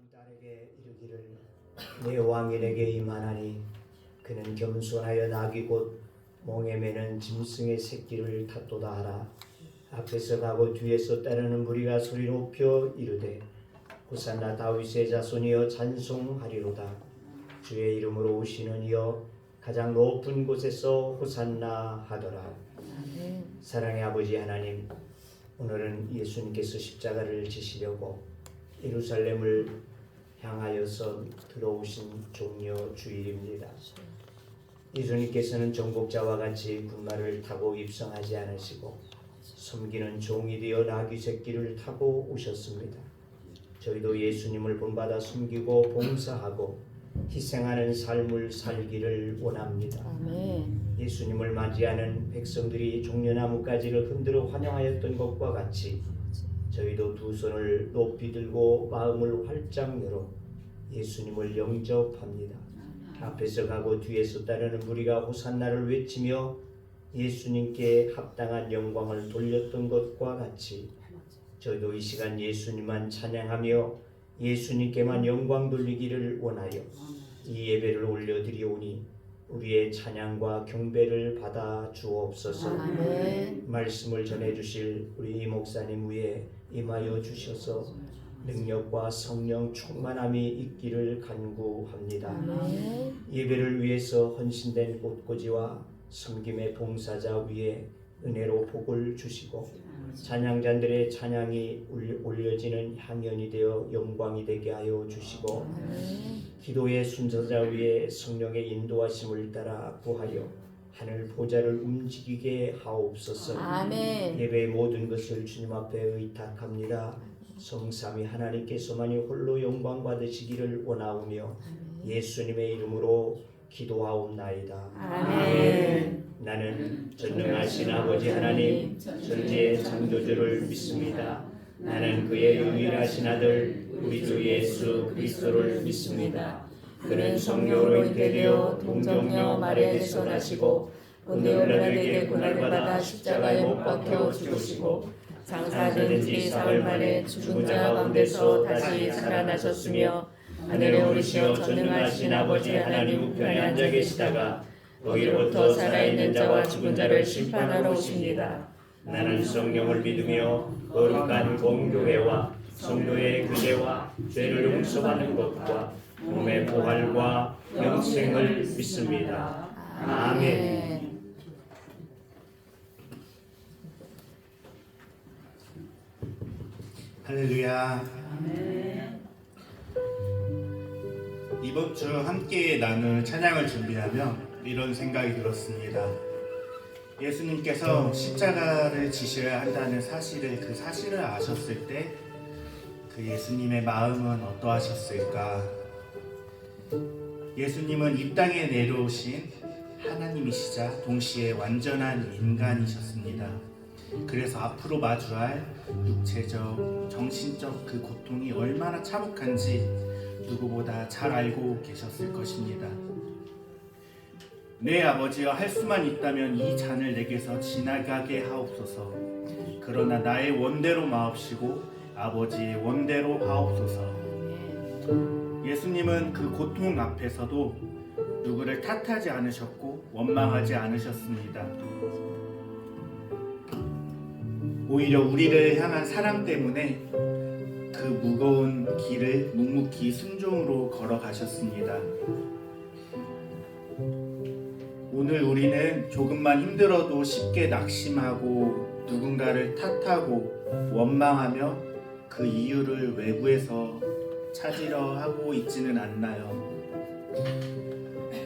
우리 딸에게 이르기를 내 왕인에게 임하나니 그는 겸손하여 낙이 곧 멍에 매는 짐승의 새끼를 탓도다 하라. 앞에서 가고 뒤에서 따르는 무리가 소리 높여 이르되 호산나 다윗의 자손이여 찬송하리로다. 주의 이름으로 오시는 이여 가장 높은 곳에서 호산나 하더라. 사랑의 아버지 하나님, 오늘은 예수님께서 십자가를 지시려고 예루살렘을 향하여서 들어오신 종려 주일입니다. 예수님께서는 정복자와 같이 군마를 타고 입성하지 않으시고 섬기는 종이 되어 나귀 새끼를 타고 오셨습니다. 저희도 예수님을 본받아 섬기고 봉사하고 희생하는 삶을 살기를 원합니다. 아멘. 예수님을 맞이하는 백성들이 종려나무 가지를 흔들어 환영하였던 것과 같이 저희도 두 손을 높이 들고 마음을 활짝 열어 예수님을 영접합니다. 앞에서 가고 뒤에서 따르는 무리가 호산나를 외치며 예수님께 합당한 영광을 돌렸던 것과 같이 저희도 이 시간 예수님만 찬양하며 예수님께만 영광 돌리기를 원하여 이 예배를 올려드리오니 우리의 찬양과 경배를 받아 주옵소서. 아멘. 말씀을 전해주실 우리 이 목사님 위에 임하여 주셔서 능력과 성령 충만함이 있기를 간구합니다. 아멘. 예배를 위해서 헌신된 꽃꽂이와 섬김의 봉사자 위에 은혜로 복을 주시고 찬양자들의 찬양이 올려지는 향연이 되어 영광이 되게 하여 주시고 기도의 순서자 위에 성령의 인도하심을 따라 구하여 하늘 보좌를 움직이게 하옵소서. 아멘. 예배의 모든 것을 주님 앞에 의탁합니다. 성삼위 하나님께서만이 홀로 영광 받으시기를 원하오며 예수님의 이름으로 기도하옵나이다. 아멘. 나는 전능하신 아버지 하나님 천지의 창조주를 믿습니다. 나는 그의 유일하신 아들 우리 주 예수 그리스도를 믿습니다. 그는 성령으로 잉태되어 동정녀 마리아에게서 나시고 본디오 빌라도에게 고난을 받아 십자가에 못 박혀 죽으시고 장사된 지 사흘 만에 죽은 자 가운데서 다시 살아나셨으며 하늘에 오르시어 전능하신 아버지 하나님 우편에 앉아 계시다가 거기로부터 살아있는 자와 죽은 자를 심판하러 오십니다. 나는 성령을 믿으며 거룩한 공교회와 성도의 교제와 죄를 용서받는 것과 몸의 부활과 영생을 믿습니다. 아멘. 할렐루야. 이번 주 함께 나눌 찬양을 준비하며 이런 생각이 들었습니다. 예수님께서 십자가를 지셔야 한다는 그 사실을 아셨을 때 그 예수님의 마음은 어떠하셨을까? 예수님은 이 땅에 내려오신 하나님이시자 동시에 완전한 인간이셨습니다. 그래서 앞으로 마주할 육체적, 정신적 그 고통이 얼마나 참혹한지 누구보다 잘 알고 계셨을 것입니다. 내 아버지여, 할 수만 있다면 이 잔을 내게서 지나가게 하옵소서. 그러나 나의 원대로 마옵시고 아버지의 원대로 하옵소서. 예수님은 그 고통 앞에서도 누구를 탓하지 않으셨고 원망하지 않으셨습니다. 오히려 우리를 향한 사랑 때문에 그 무거운 길을 묵묵히 순종으로 걸어가셨습니다. 오늘 우리는 조금만 힘들어도 쉽게 낙심하고 누군가를 탓하고 원망하며 그 이유를 외부에서 찾으려 하고 있지는 않나요?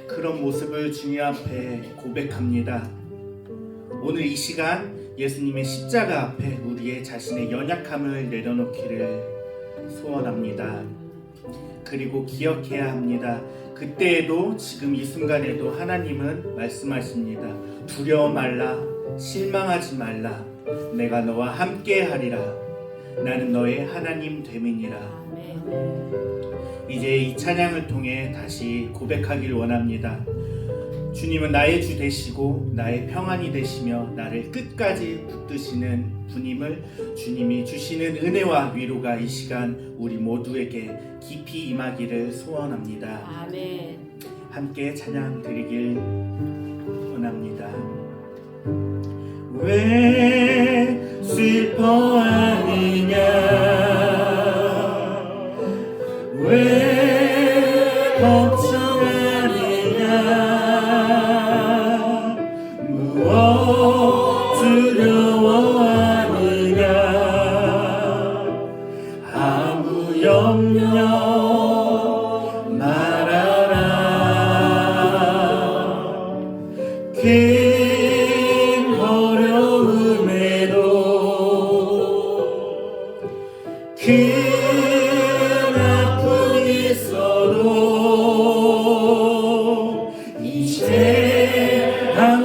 그런 모습을 주님 앞에 고백합니다. 오늘 이 시간 예수님의 십자가 앞에 우리의 자신의 연약함을 내려놓기를 소원합니다. 그리고 기억해야 합니다. 그때에도 지금 이 순간에도 하나님은 말씀하십니다. 두려워 말라, 실망하지 말라, 내가 너와 함께 하리라. 나는 너의 하나님 됨이니라. 이제 이 찬양을 통해 다시 고백하길 원합니다. 주님은 나의 주 되시고 나의 평안이 되시며 나를 끝까지 붙드시는 분임을 주님이 주시는 은혜와 위로가 이 시간 우리 모두에게 깊이 임하기를 소원합니다. 아멘. 함께 찬양 드리길 원합니다. 왜 슬퍼하느냐 왜 걱정하느냐 무엇 두려워하느냐 아무 염려 말아라 큰 어려움에도 큰 아픔이 있어도 이제 아무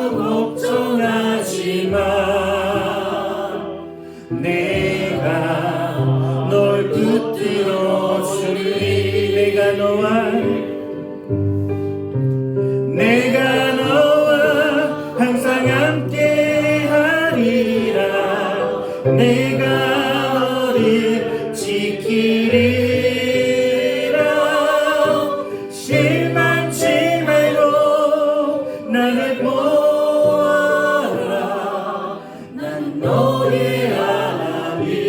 걱정하지 마 내가 널 붙들어 주리 내가 너와 항상 함께 하리라 내가 너를 지키리라 실망치 말고 나를 보아라 난 너의 하나님이라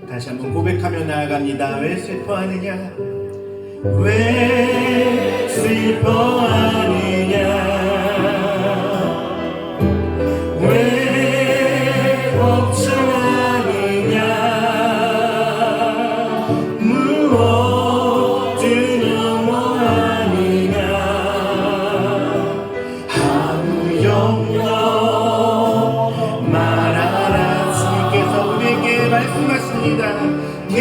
다시 한번 고백하며 나아갑니다. 왜 슬퍼하느냐 왜 슬퍼하느냐 왜 걱정하느냐 무엇 두려워하느냐 아무 염려 말아라 주님께서 우리에게 말씀하십니다. 큰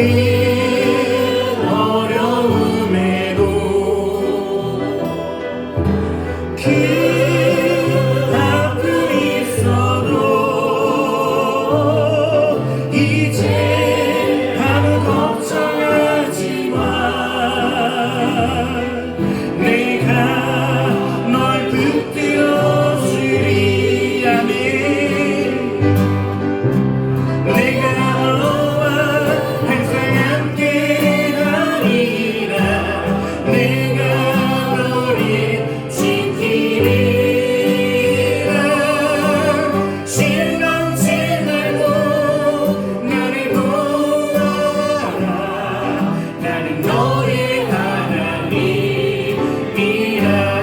어려움에도 큰 아픔이 있어도 이제 아무 걱정하지 마 내가 널 붙들어 주리 아멘 내가 너와 항상 함께 하리라 내가 너를 지키리라 실망치 말고 나를 보아라 나는 너의 하나님이라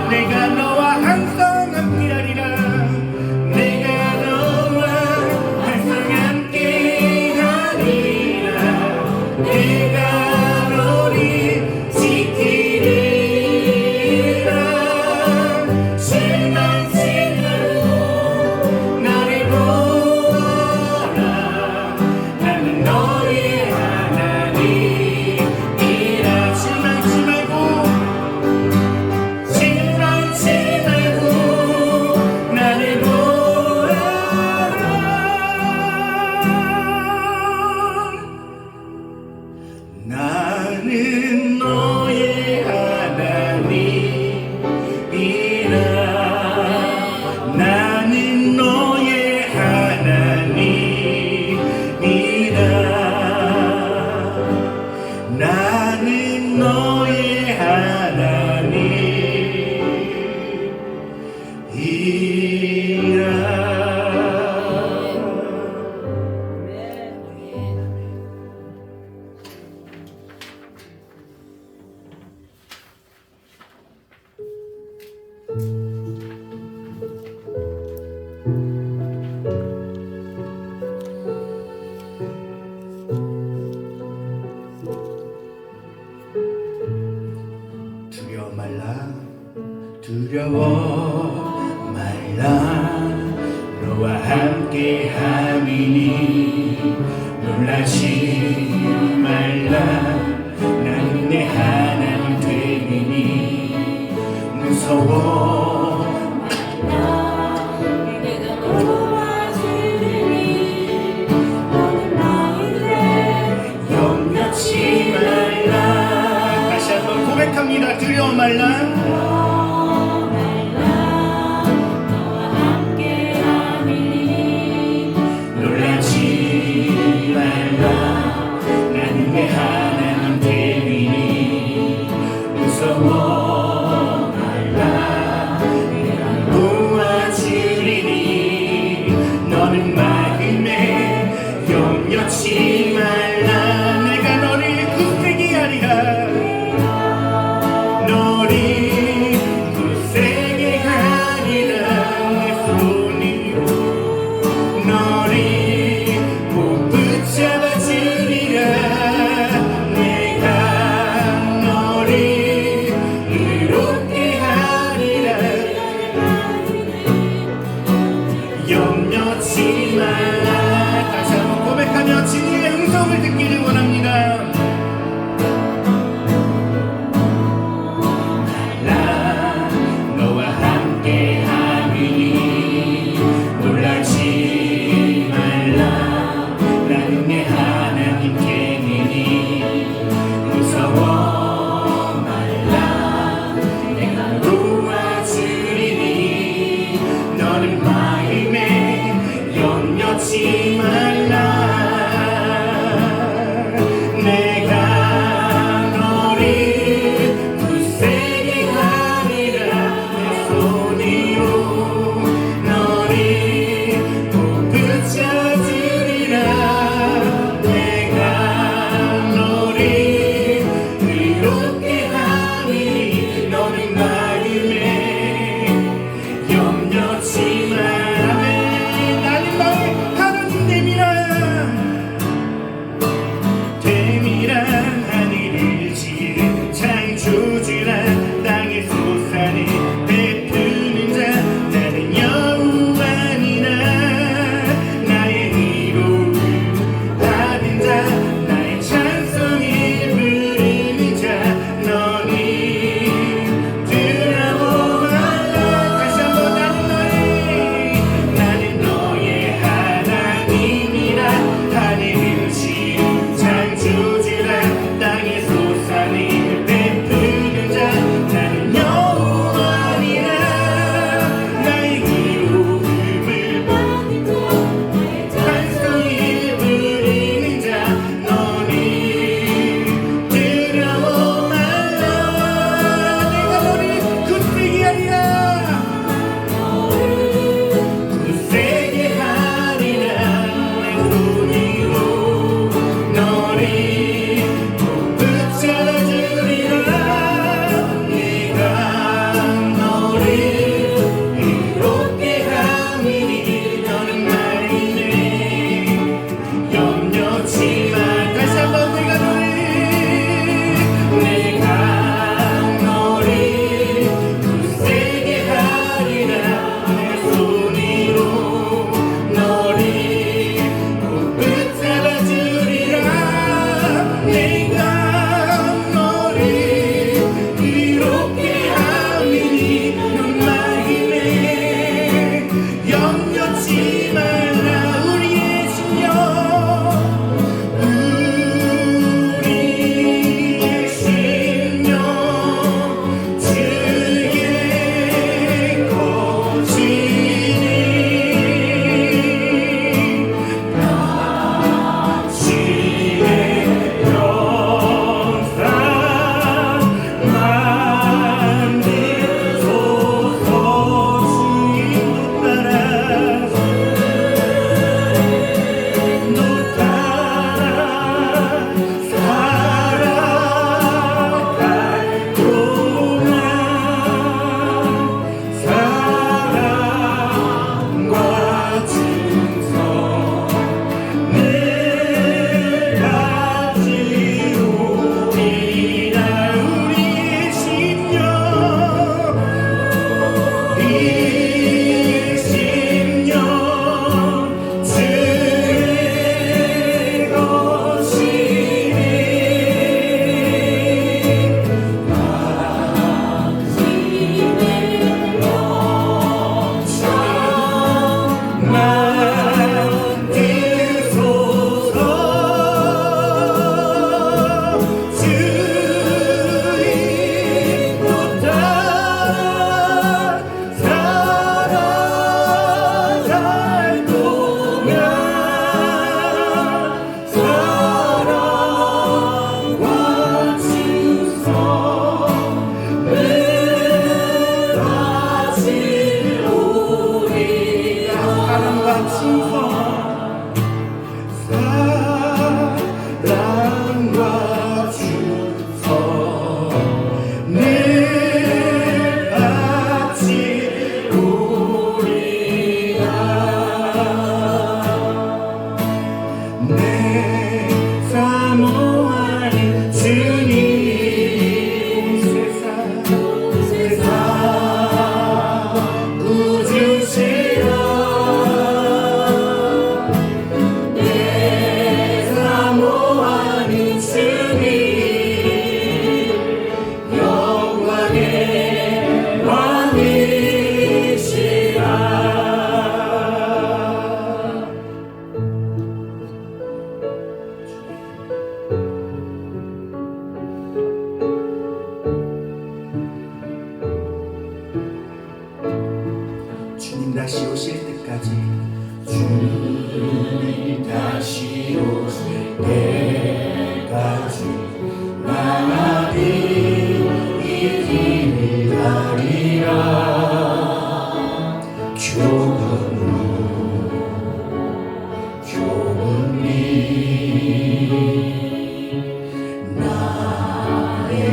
내가 너와 항상 함께 하리라 내가 너와 항상 함께 하리라 내가 너를 지키리라 실망치 말고 나를 보아라 나는 너의 하나님이라 실망치 말고 나를 보아라 나는 너의 하나님이라 나는 너의 하나님이라 나는 너의 두려워 말라 너와 함께 함이니 놀라지 말라 나는 내 하나님 되리니 무서워 말라 말라 놀라지 말라 나는 내 하나님 때문이니 무서워 말라 내가 도와주리니 너는 마음에 염려치 말라 내가 너를 굳세게 하리라 너를 굳세게 하리라 내 손이 너를 꼭 붙잡아 주리라 내가 너를 의롭게 하리라 염려치 말라 다시 한번 고백하며 진리의 음성을 듣기를 원합니다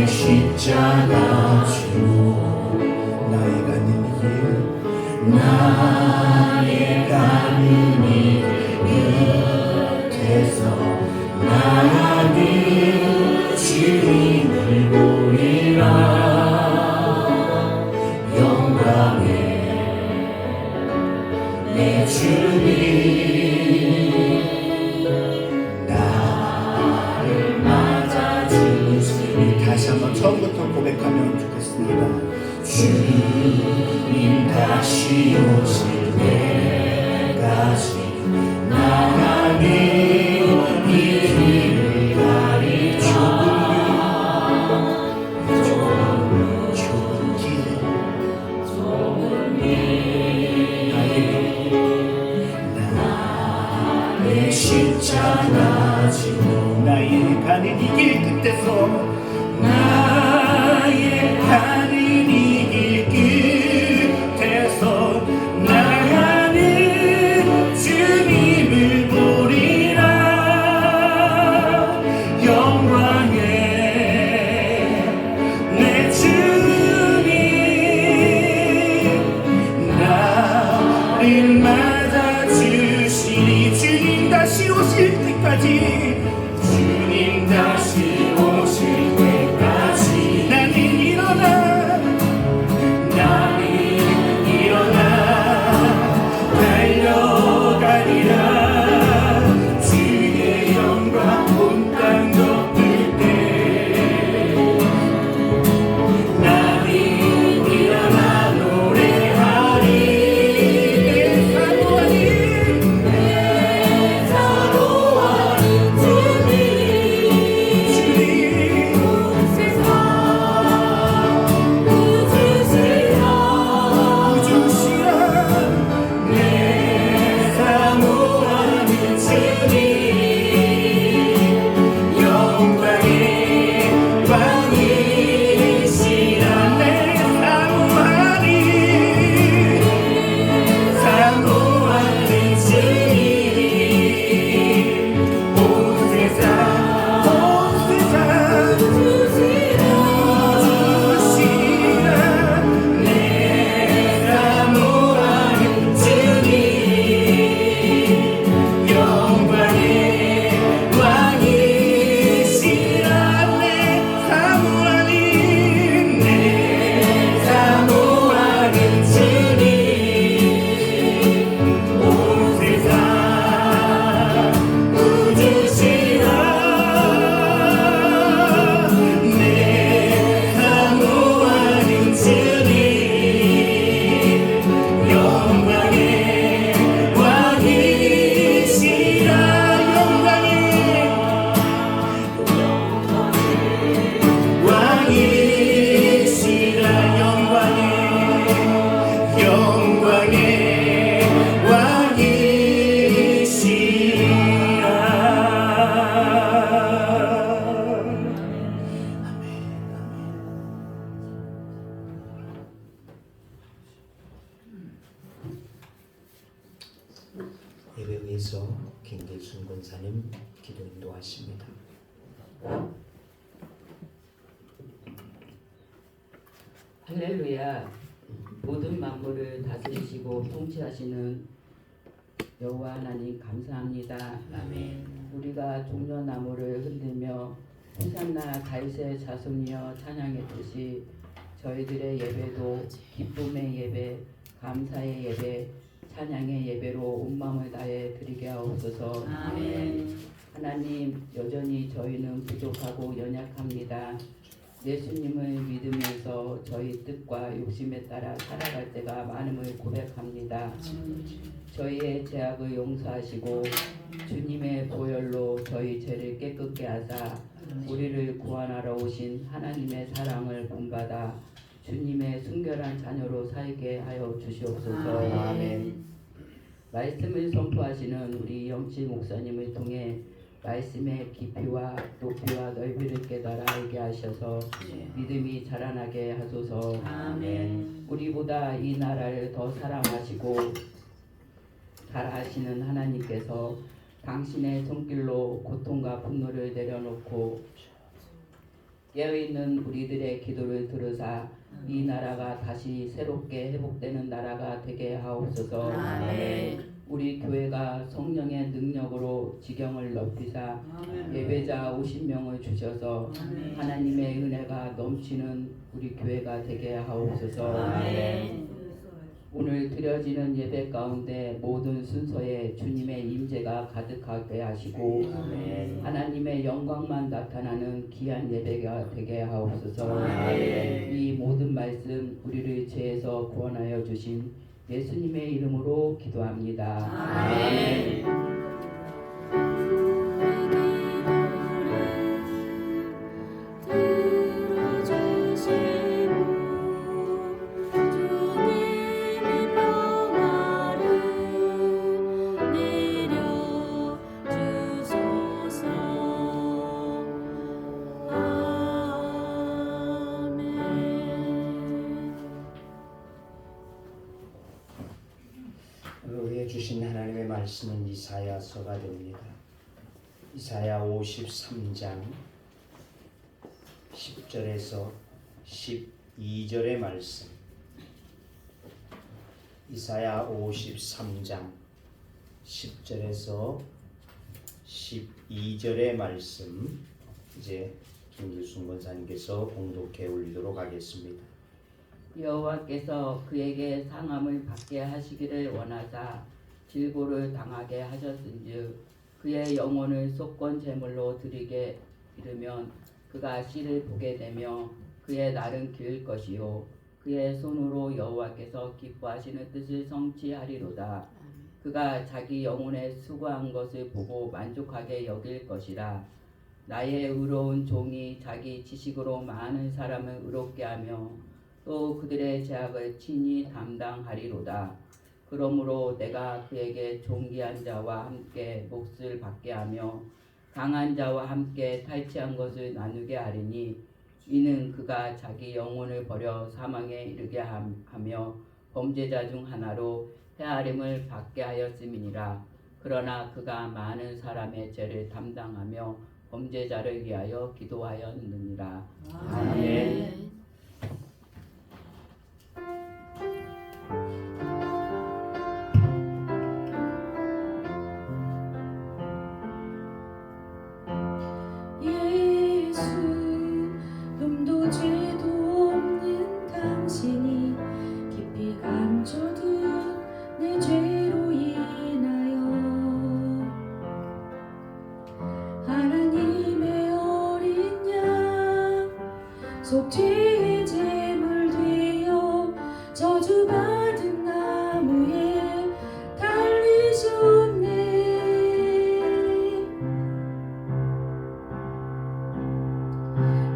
십자가 지고 나의 가는 길 나의 가는 길 끝에서 나는 주님을 보리라 영광의 내 주님 나를 맞아주시니 다시 한번 처음부터 고백하면 좋겠습니다. 주님 다시 오실 때까지 나가는 이 길을 가리라 좁은 길 나의 십자가 지고 나의 가는 이 길 끝에서 나의 가는 이 길 끝에서 나가는 주님을 보리라 영광의 내 주님 나를 맞아주시니 주님 다시 오실 때까지 주님 다시 오실 때까지 나는 일어나 달려가리라 주의 영광 온 땅 덮을 때 나는 일어나 노래하리 내 사모하니 예배위에서 김길순 권사님 기도 인도하십니다. 할렐루야. 모든 만물을 다스리시고 통치하시는 여호와 하나님 감사합니다. 아멘. 우리가 종려나무를 흔들며 호산나 다윗의 자손이여 찬양했듯이 저희들의 예배도 기쁨의 예배, 감사의 예배, 찬양의 예배로 온 마음을 다해 드리게 하옵소서. 아멘. 하나님, 여전히 저희는 부족하고 연약합니다. 예수님을 믿으면서 저희 뜻과 욕심에 따라 살아갈 때가 많음을 고백합니다. 저희의 죄악을 용서하시고 주님의 보혈로 저희 죄를 깨끗게 하사 우리를 구원하러 오신 하나님의 사랑을 본받아 주님의 순결한 자녀로 살게 하여 주시옵소서. 아멘. 말씀을 선포하시는 우리 영치 목사님을 통해 말씀의 깊이와 높이와 넓이를 깨달아 알게 하셔서 믿음이 자라나게 하소서. 아멘. 우리보다 이 나라를 더 사랑하시고 잘 아시는 하나님께서 당신의 손길로 고통과 분노를 내려놓고 깨어있는 우리들의 기도를 들으사 이 나라가 다시 새롭게 회복되는 나라가 되게 하옵소서. 아멘. 우리 교회가 성령의 능력으로 지경을 넓히사 예배자 50명을 주셔서 아멘. 하나님의 은혜가 넘치는 우리 교회가 되게 하옵소서. 아멘. 오늘 드려지는 예배 가운데 모든 순서에 주님의 임재가 가득하게 하시고 아멘. 하나님의 영광만 나타나는 귀한 예배가 되게 하옵소서. 아멘. 이 모든 말씀 우리를 죄에서 구원하여 주신 예수님의 이름으로 기도합니다. 아멘. 우리에게 주신 하나님의 말씀은 이사야서가 됩니다. 이사야 53장 10절에서 12절의 말씀. 이사야 53장 10절에서 12절의 말씀 이제 김규순 권사님께서 봉독해 올리도록 하겠습니다. 여호와께서 그에게 상함을 받게 하시기를 원하사 질고를 당하게 하셨은즉 그의 영혼을 속건 제물로 드리게 이르면 그가 씨를 보게 되며 그의 날은 길 것이요 그의 손으로 여호와께서 기뻐하시는 뜻을 성취하리로다. 그가 자기 영혼에 수고한 것을 보고 만족하게 여길 것이라. 나의 의로운 종이 자기 지식으로 많은 사람을 의롭게 하며 또 그들의 죄악을 친히 담당하리로다. 그러므로 내가 그에게 존귀한 자와 함께 몫을 받게 하며 강한 자와 함께 탈취한 것을 나누게 하리니 이는 그가 자기 영혼을 버려 사망에 이르게 하며 범죄자 중 하나로 헤아림을 받게 하였음이니라. 그러나 그가 많은 사람의 죄를 담당하며 범죄자를 위하여 기도하였느니라. 아멘. 속죄의 제물 되어 저주받은 나무에 달리셨네.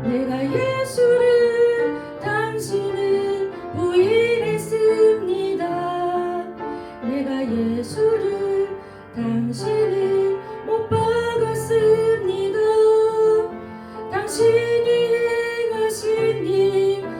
내가 예수를 당신은 부인했습니다. 내가 예수를 당신은 못 박았습니다. 당신이 행하신 일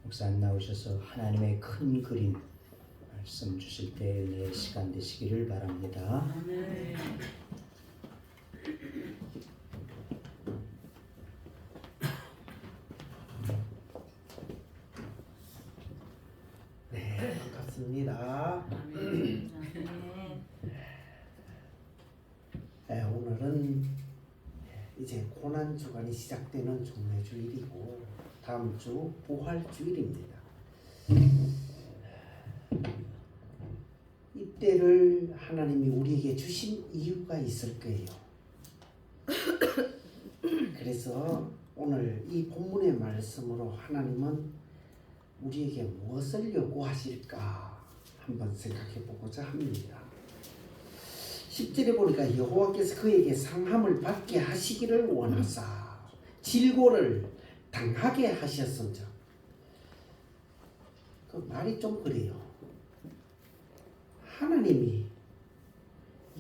목사님 나오셔서 하나님의 큰 그림 말씀 주실 때 은혜의 시간 되시기를 바랍니다. 네, 반갑습니다. 네, 오늘은 이제 고난 주간이 시작되는 종례주일이고 다음 주 부활주일입니다. 이때를 하나님이 우리에게 주신 이유가 있을 거예요. 그래서 오늘 이 본문의 말씀으로 하나님은 우리에게 무엇을 요구하실까 한번 생각해 보고자 합니다. 10절에 보니까 여호와께서 그에게 상함을 받게 하시기를 원하사 질고를 당하게 하셨은즉, 그 말이 좀 그래요. 하나님이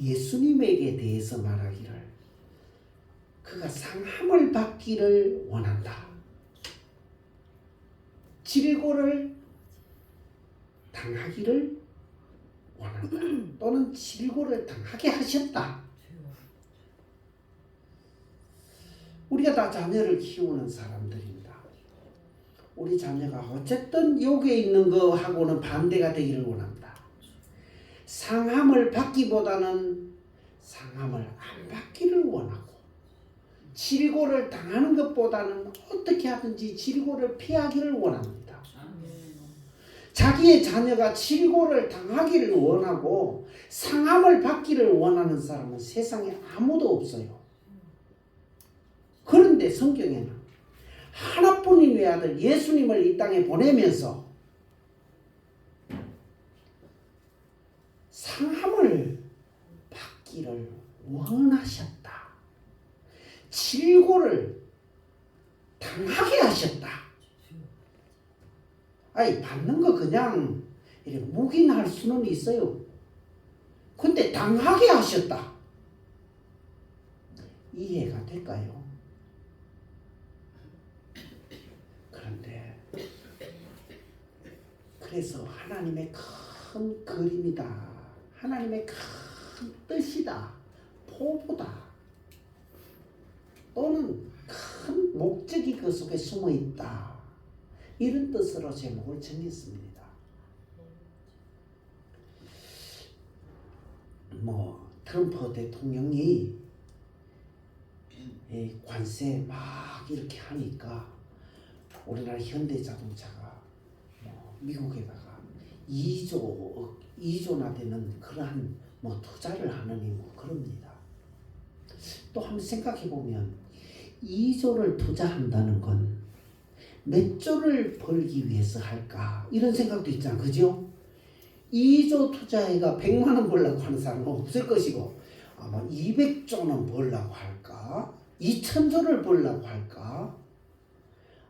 예수님에게 대해서 말하기를 그가 상함을 받기를 원한다. 질고를 당하기를 원한다. 또는 질고를 당하게 하셨다. 우리가 다 자녀를 키우는 사람들입니다. 우리 자녀가 어쨌든 여기에 있는 거하고는 반대가 되기를 원합니다. 상함을 받기보다는 상함을 안 받기를 원하고, 질고를 당하는 것보다는 어떻게 하든지 질고를 피하기를 원합니다. 자기의 자녀가 질고를 당하기를 원하고 상함을 받기를 원하는 사람은 세상에 아무도 없어요. 그런데 성경에는 하나뿐인 외아들 예수님을 이 땅에 보내면서 상함을 받기를 원하셨다. 질고를 당하게 하셨다. 아니, 받는 거 그냥 이렇게 묵인할 수는 있어요. 근데 당하게 하셨다. 이해가 될까요? 그런데 그래서 하나님의 큰 그림이다. 하나님의 큰 뜻이다. 포부다. 또는 큰 목적이 그 속에 숨어 있다. 이런 뜻으로 제목을 정했습니다. 트럼프 대통령이 관세 막 이렇게 하니까 우리나라 현대자동차가 미국에다가 2조나 되는 그러한 투자를 하느니 그럽니다. 또 한번 생각해 보면 2조를 투자한다는 건 몇 조를 벌기 위해서 할까? 이런 생각도 있잖아. 그죠? 2조 투자해가 100만 원 벌려고 하는 사람은 없을 것이고, 아마 200조는 벌려고 할까? 2000조를 벌려고 할까?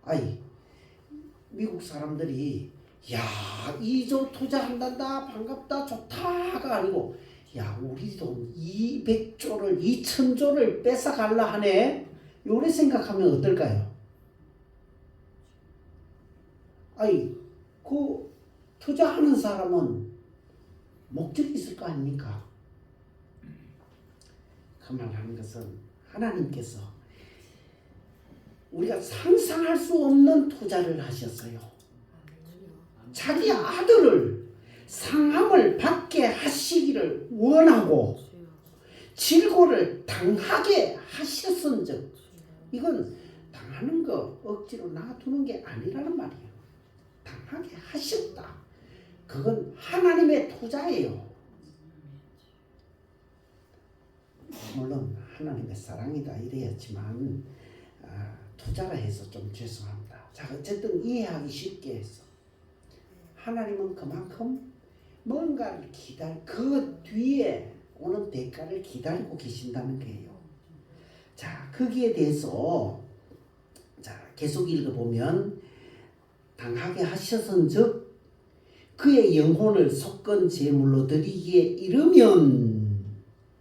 아이, 미국 사람들이 야, 2조 투자한단다, 반갑다, 좋다가 아니고, 야, 우리 돈 200조를 2000조를 뺏어갈라 하네. 요래 생각하면 어떨까요? 아이, 그 투자하는 사람은 목적이 있을 거 아닙니까? 그 말하는 것은 하나님께서 우리가 상상할 수 없는 투자를 하셨어요. 자기 아들을 상함을 받게 하시기를 원하고 질고를 당하게 하셨은즉, 이건 당하는 거 억지로 놔두는 게 아니라는 말이에요. 당하게 하셨다. 그건 하나님의 투자예요. 물론 하나님의 사랑이다 이래야지만 투자라 해서 좀 죄송합니다. 자, 어쨌든 이해하기 쉽게 해서 하나님은 그만큼 뭔가를 그 뒤에 오는 대가를 기다리고 계신다는 거예요. 자, 거기에 대해서 계속 읽어보면 당하게 하셨은즉 그의 영혼을 속건 제물로 드리기에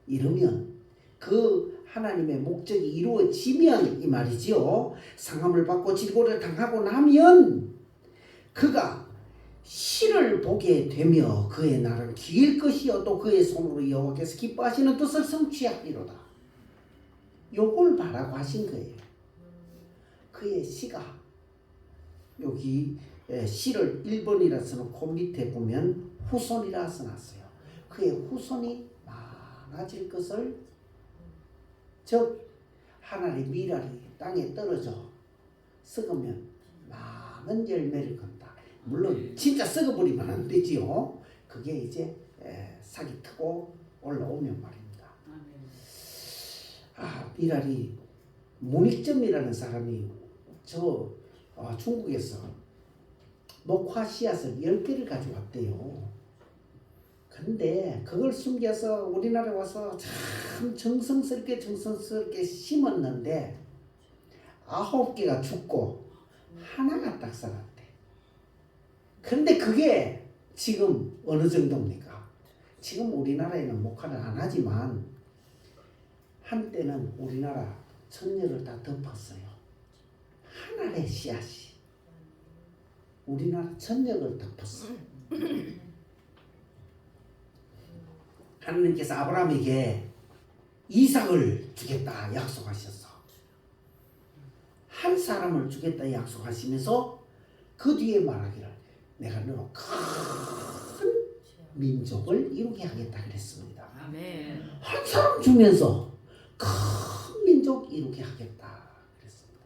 이르면 그 하나님의 목적이 이루어지면 이 말이지요. 상함을 받고 질고를 당하고 나면 그가 시를 보게 되며 그의 날은 길 것이요 또 그의 손으로 여호와께서 기뻐하시는 뜻을 성취하리로다. 요걸 바라고 하신 거예요. 그의 시가 여기 시를 1번이라 써놓고 밑에 보면 후손이라 써놨어요. 그의 후손이 많아질 것을, 즉 하나님의 미랄이 땅에 떨어져 썩으면 많은 열매를 건다. 물론 진짜 썩어버리면 안 되지요. 그게 이제 싹이 트고 올라오면 말입니다. 미랄이 문익점이라는 사람이 중국에서 녹화 씨앗을 10개를 가져왔대요. 근데 그걸 숨겨서 우리나라에 와서 참 정성스럽게 심었는데 9개가 죽고 하나가 딱 살았대. 근데 그게 지금 어느 정도입니까? 지금 우리나라에는 목화를 안 하지만 한때는 우리나라 천녀를 다 덮었어요. 하나의 씨앗이 우리나라 천녀를 덮었어요. 하나님께서 아브라함에게 이삭을 주겠다 약속하셨어. 한 사람을 주겠다 약속하시면서 그 뒤에 말하기를 내가 너로 큰 민족을 이루게 하겠다 그랬습니다. 아멘. 한 사람 주면서 큰 민족 이루게 하겠다 그랬습니다.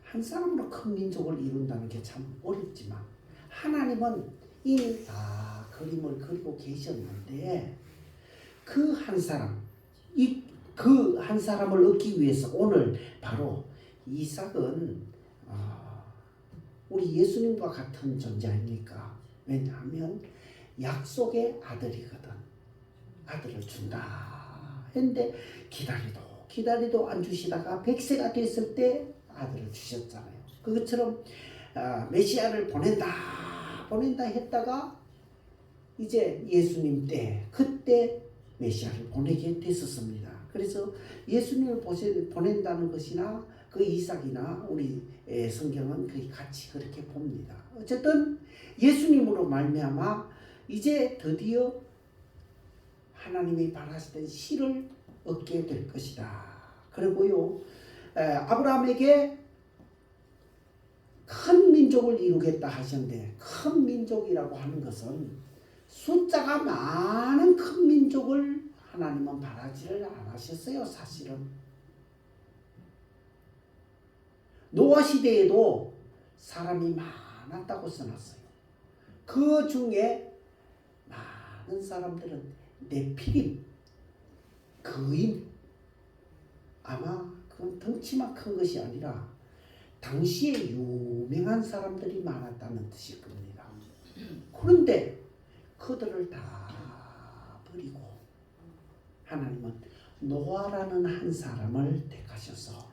한 사람으로 큰 민족을 이룬다는 게 참 어렵지만 하나님은 이미 다 그림을 그리고 계셨는데 그 한 사람, 그 한 사람을 얻기 위해서 오늘 바로 이삭은 우리 예수님과 같은 존재 아닙니까? 왜냐하면 약속의 아들이거든. 아들을 준다 했는데 기다리도 안 주시다가 100세가 됐을 때 아들을 주셨잖아요. 그것처럼 메시아를 보낸다 했다가 이제 예수님 때 그때 메시아를 보내게 됐었습니다. 그래서 예수님을 보낸다는 것이나 그 이삭이나 우리 성경은 거의 같이 그렇게 봅니다. 어쨌든 예수님으로 말미암아 이제 드디어 하나님이 바라시던 씨를 얻게 될 것이다. 그리고요 아브라함에게 큰 민족을 이루겠다 하셨는데 큰 민족이라고 하는 것은 숫자가 많은 큰 민족을 하나님은 바라지를 않으셨어요. 사실은 노아 시대에도 사람이 많았다고 써놨어요. 그 중에 많은 사람들은 네피림, 거인, 아마 그건 덩치만 큰 것이 아니라 당시에 유명한 사람들이 많았다는 뜻일 겁니다. 그런데 그들을 다 버리고 하나님은 노아라는 한 사람을 택하셔서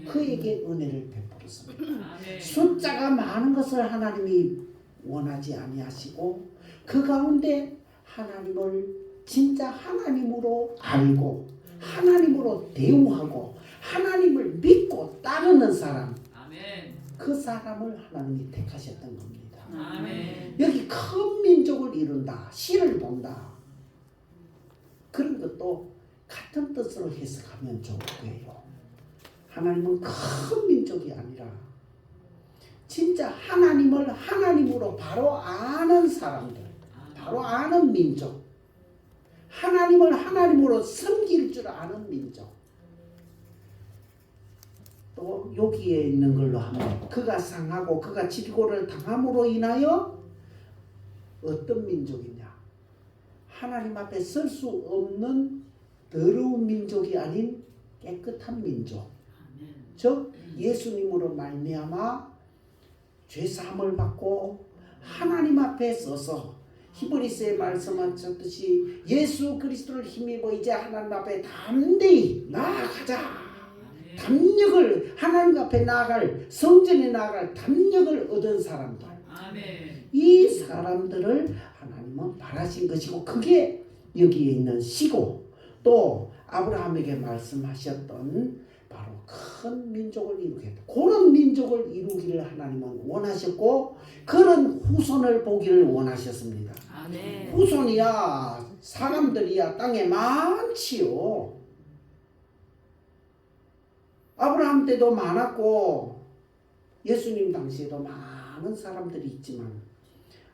그에게 은혜를 베풀었습니다. 숫자가 많은 것을 하나님이 원하지 아니하시고 그 가운데 하나님을 진짜 하나님으로 알고 하나님으로 대우하고 하나님을 믿고 따르는 사람, 그 사람을 하나님이 택하셨던 겁니다. 여기 큰 민족을 이룬다, 씨를 본다, 그런 것도 같은 뜻으로 해석하면 좋을 거예요. 하나님은 큰 민족이 아니라 진짜 하나님을 하나님으로 바로 아는 사람들, 바로 아는 민족, 하나님을 하나님으로 섬길 줄 아는 민족. 또 여기에 있는 걸로 하면 그가 상하고 그가 질고를 당함으로 인하여 어떤 민족이냐, 하나님 앞에 설 수 없는 더러운 민족이 아닌 깨끗한 민족, 즉 예수님으로 말미암아 죄사함을 받고 하나님 앞에 서서 히브리서에 말씀하셨듯이 예수 그리스도를 힘입어 이제 하나님 앞에 담대히 나아가자, 담력을, 하나님 앞에 나아갈, 성전에 나아갈 담력을 얻은 사람들, 이 사람들을 하나님은 바라신 것이고 그게 여기에 있는 시고 또 아브라함에게 말씀하셨던 바로 큰 민족을 이루겠다. 그런 민족을 이루기를 하나님은 원하셨고 그런 후손을 보기를 원하셨습니다. 아멘. 후손이야 사람들이야 땅에 많지요. 아브라함 때도 많았고 예수님 당시에도 많은 사람들이 있지만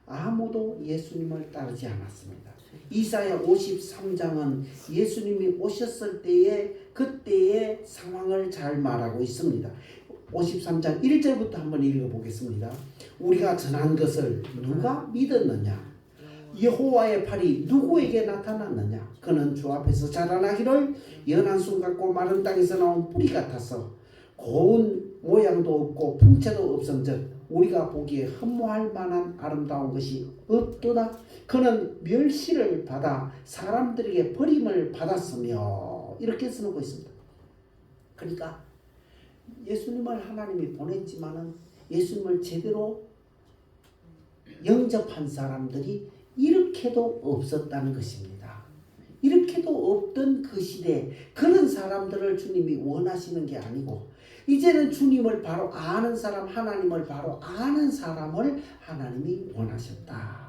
아무도 예수님을 따르지 않았습니다. 이사야 53장은 예수님이 오셨을 때의 그때의 상황을 잘 말하고 있습니다. 53장 1절부터 한번 읽어보겠습니다. 우리가 전한 것을 누가 믿었느냐? 여호와의 팔이 누구에게 나타났느냐? 그는 주 앞에서 자라나기를 연한 순 같고 마른 땅에서 나온 뿌리 같아서 고운 모양도 없고 풍채도 없은즉 우리가 보기에 흠모할 만한 아름다운 것이 없도다. 그는 멸시를 받아 사람들에게 버림을 받았으며 이렇게 쓰고 있습니다. 그러니까 예수님을 하나님이 보냈지만은 예수님을 제대로 영접한 사람들이 이렇게도 없었다는 것입니다. 이렇게도 없던 그 시대에 그런 사람들을 주님이 원하시는 게 아니고 이제는 주님을 바로 아는 사람, 하나님을 바로 아는 사람을 하나님이 원하셨다.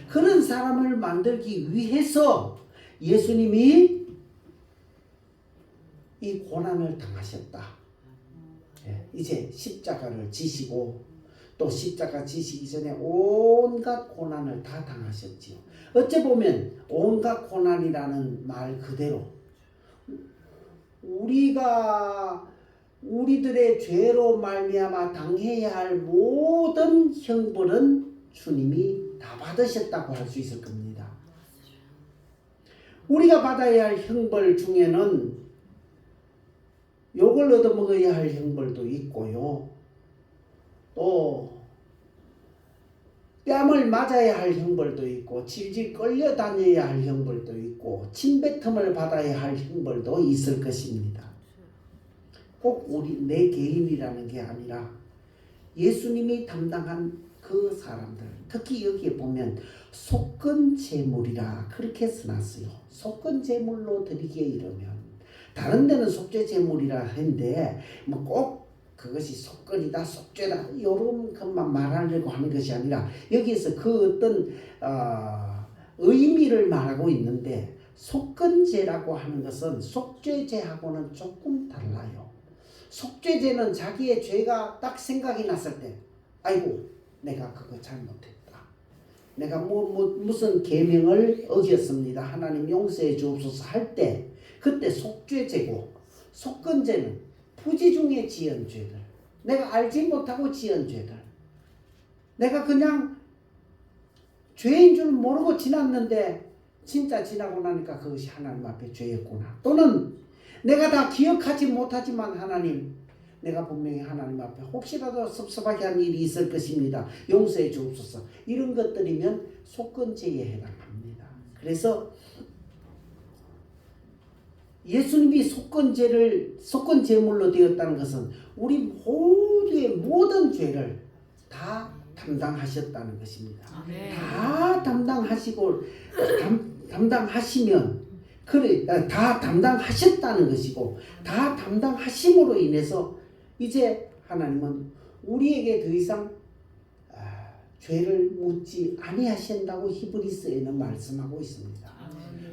그런 사람을 만들기 위해서 예수님이 이 고난을 당하셨다. 이제 십자가를 지시고 또 십자가 지시기 전에 온갖 고난을 다 당하셨지요. 어찌 보면 온갖 고난이라는 말 그대로 우리들의 죄로 말미암아 당해야 할 모든 형벌은 주님이 다 받으셨다고 할 수 있을 겁니다. 우리가 받아야 할 형벌 중에는 욕을 얻어먹어야 할 형벌도 있고요. 또 뺨을 맞아야 할 형벌도 있고 질질 끌려다녀야 할 형벌도 있고 침뱉음을 받아야 할 형벌도 있을 것입니다. 꼭 내 개인이라는 게 아니라 예수님이 담당한 그 사람들, 특히 여기에 보면 속건 제물이라 그렇게 써놨어요. 속건 제물로 드리기에 이르면 다른 데는 속죄 제물이라 했는데 뭐 꼭 그것이 속건이다 속죄다 이런 것만 말하려고 하는 것이 아니라 여기에서 그 어떤 의미를 말하고 있는데 속건제라고 하는 것은 속죄제하고는 조금 달라요. 속죄제는 자기의 죄가 딱 생각이 났을 때 아이고 내가 그거 잘못했다. 내가 무슨 계명을 어겼습니다. 하나님 용서해 주옵소서 할 때 그때 속죄제고 속건제는 부지 중에 지은 죄들 내가 알지 못하고 지은 죄들 내가 그냥 죄인 줄 모르고 지났는데 진짜 지나고 나니까 그것이 하나님 앞에 죄였구나. 또는 내가 다 기억하지 못하지만 하나님 내가 분명히 하나님 앞에 혹시라도 섭섭하게 한 일이 있을 것입니다. 용서해 주옵소서. 이런 것들이면 속건제에 해당합니다. 그래서 예수님이 속건제물로 되었다는 것은 우리 모두의 모든 죄를 다 담당하셨다는 것입니다. 다 담당하시고 담당하시면 다 담당하셨다는 것이고 다 담당하심으로 인해서 이제 하나님은 우리에게 더 이상 죄를 묻지 아니하신다고 히브리서에는 말씀하고 있습니다.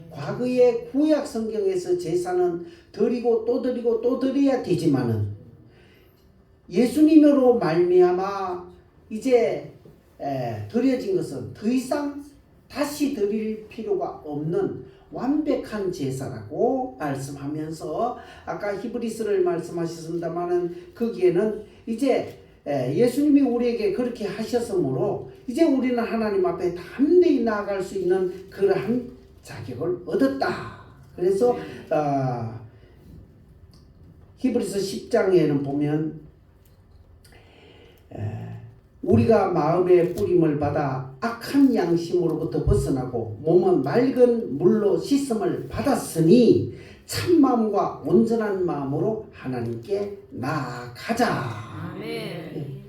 과거의 구약 성경에서 제사는 드리고 또 드리고 또 드려야 되지만은 예수님으로 말미암아 이제 드려진 것은 더 이상 다시 드릴 필요가 없는 완벽한 제사라고 말씀하면서 아까 히브리서를 말씀하셨습니다만은 거기에는 이제 예수님이 우리에게 그렇게 하셨으므로 이제 우리는 하나님 앞에 담대히 나아갈 수 있는 그러한 자격을 얻었다. 그래서 히브리서 10장에는 보면 우리가 마음의 뿌림을 받아 악한 양심으로부터 벗어나고 몸은 맑은 물로 씻음을 받았으니 참마음과 온전한 마음으로 하나님께 나아가자. 아멘.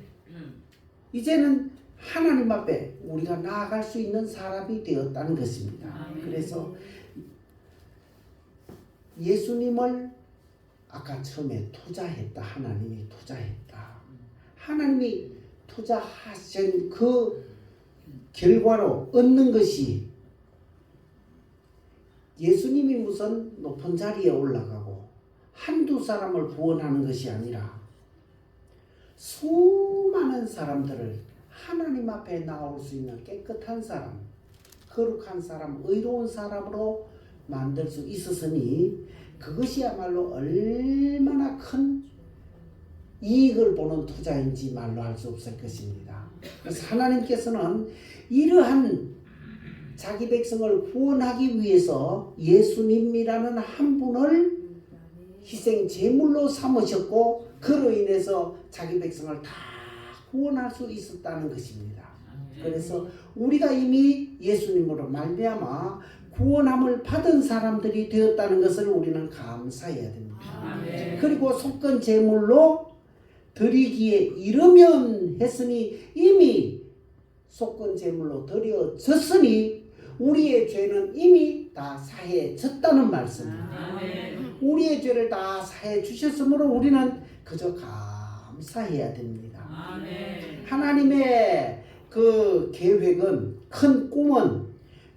이제는 하나님 앞에 우리가 나아갈 수 있는 사람이 되었다는 것입니다. 그래서 예수님을 아까 처음에 투자했다. 하나님이 투자했다. 하나님이 투자하신 그 결과로 얻는 것이 예수님이 무슨 높은 자리에 올라가고 한두 사람을 구원하는 것이 아니라 수많은 사람들을 하나님 앞에 나올 수 있는 깨끗한 사람, 거룩한 사람, 의로운 사람으로 만들 수 있었으니 그것이야말로 얼마나 큰 이익을 보는 투자인지 말로 할 수 없을 것입니다. 그래서 하나님께서는 이러한 자기 백성을 구원하기 위해서 예수님이라는 한 분을 희생 제물로 삼으셨고 그로 인해서 자기 백성을 다 구원할 수 있었다는 것입니다. 그래서 우리가 이미 예수님으로 말미암아 구원함을 받은 사람들이 되었다는 것을 우리는 감사해야 됩니다. 그리고 속건 제물로 드리기에 이르면 했으니 이미 속건 제물로 드려졌으니 우리의 죄는 이미 다 사해졌다는 말씀입니다. 우리의 죄를 다 사해 주셨으므로 우리는 그저 감사해야 됩니다. 하나님의 그 계획은, 큰 꿈은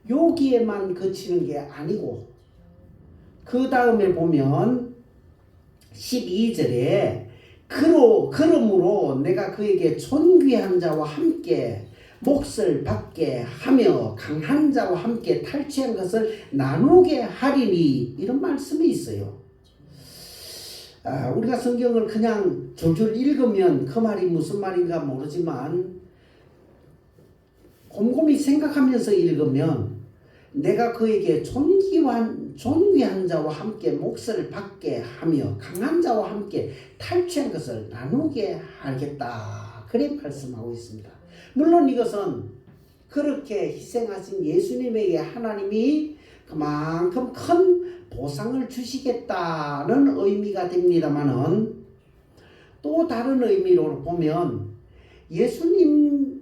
여기에만 그치는 게 아니고 그 다음에 보면 12절에 그러므로 내가 그에게 존귀한 자와 함께 몫을 받게 하며 강한 자와 함께 탈취한 것을 나누게 하리니, 이런 말씀이 있어요. 우리가 성경을 그냥 줄줄 읽으면 그 말이 무슨 말인가 모르지만 곰곰이 생각하면서 읽으면 내가 그에게 존귀한 자와 함께 몫을 받게 하며 강한 자와 함께 탈취한 것을 나누게 하겠다, 그래 말씀하고 있습니다. 물론 이것은 그렇게 희생하신 예수님에게 하나님이 그만큼 큰 보상을 주시겠다는 의미가 됩니다만은 또 다른 의미로 보면 예수님이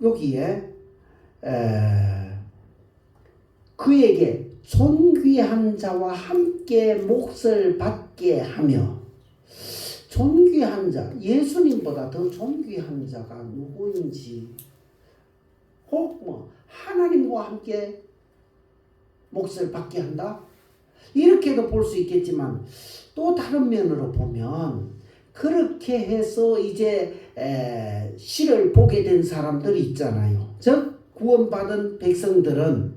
여기에 그에게 존귀한 자와 함께 몫을 받게 하며, 존귀한 자, 예수님보다 더 존귀한 자가 누구인지, 혹 뭐 하나님과 함께 몫을 받게 한다? 이렇게도 볼 수 있겠지만 또 다른 면으로 보면 그렇게 해서 이제 시를 보게 된 사람들이 있잖아요. 즉 구원받은 백성들은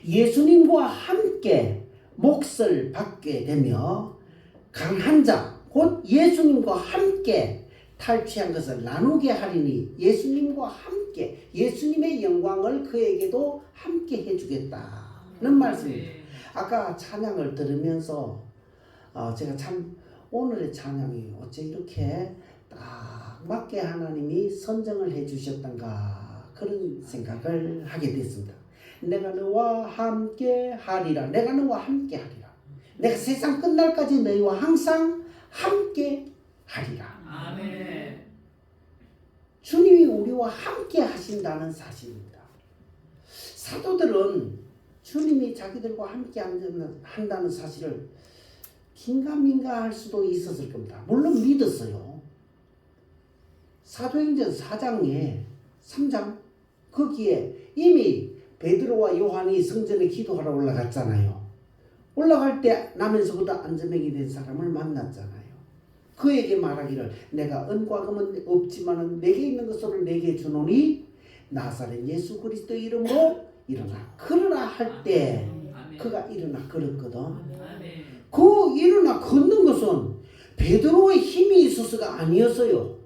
예수님과 함께 몫을 받게 되며 강한 자, 곧 예수님과 함께 탈취한 것을 나누게 하리니, 예수님과 함께 예수님의 영광을 그에게도 함께 해주겠다는 말씀입니다. 아까 찬양을 들으면서 제가 참 오늘의 찬양이 어째 이렇게 딱 맞게 하나님이 선정을 해주셨던가, 그런 생각을 하게 됐습니다. 내가 너와 함께 하리라. 내가 너와 함께 하리라. 내가 세상 끝날까지 너희와 항상 함께 하리라. 아멘. 주님이 우리와 함께 하신다는 사실입니다. 사도들은 주님이 자기들과 함께 한다는 사실을 긴가민가 할 수도 있었을 겁니다. 물론 믿었어요. 사도행전 4장에 3장 거기에 이미 베드로와 요한이 성전에 기도하러 올라갔잖아요. 올라갈 때 나면서부터 안전뱅이 된 사람을 만났잖아요. 그에게 말하기를 내가 은과 금은 없지만은 내게 있는 것으로 내게 주노니 나사렛 예수 그리스도 이름으로 일어나 걸으라 할 때 그가 일어나 걸었거든. 그 일어나 걷는 것은 베드로의 힘이 있어서가 아니었어요.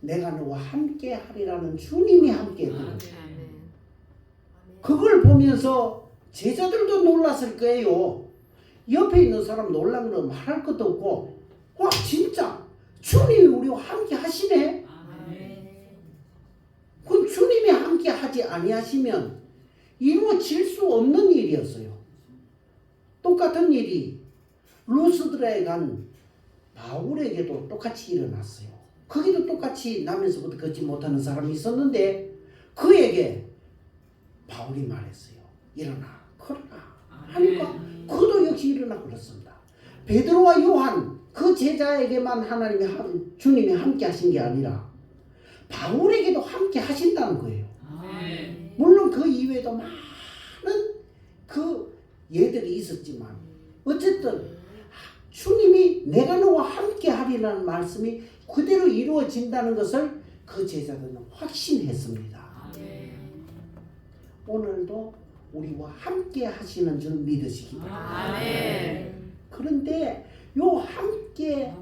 내가 너와 함께 하리라는 주님이 함께 했거든. 그걸 보면서 제자들도 놀랐을 거예요. 옆에 있는 사람 놀란 건 말할 것도 없고, 와 진짜 주님이 우리와 함께 하시네. 그럼 주님이 함께 하지 아니하시면 이루어질 수 없는 일이었어요. 똑같은 일이 루스드라에 간 바울에게도 똑같이 일어났어요. 거기도 똑같이 나면서부터 걷지 못하는 사람이 있었는데 그에게 바울이 말했어요. 일어나 걸어라. 하니까 그도 역시 일어나 그렇습니다. 베드로와 요한 그 제자에게만 주님이 함께 하신 게 아니라 바울에게도 함께 하신다는 거예요. 물론 그 이외에도 많은 그 예들이 있었지만 어쨌든 주님이 내가 너와 함께 하리라는 말씀이 그대로 이루어진다는 것을 그 제자들은 확신했습니다. 오늘도 우리와 함께 하시는 줄 믿으시기 바랍니다. 그런데 요 함께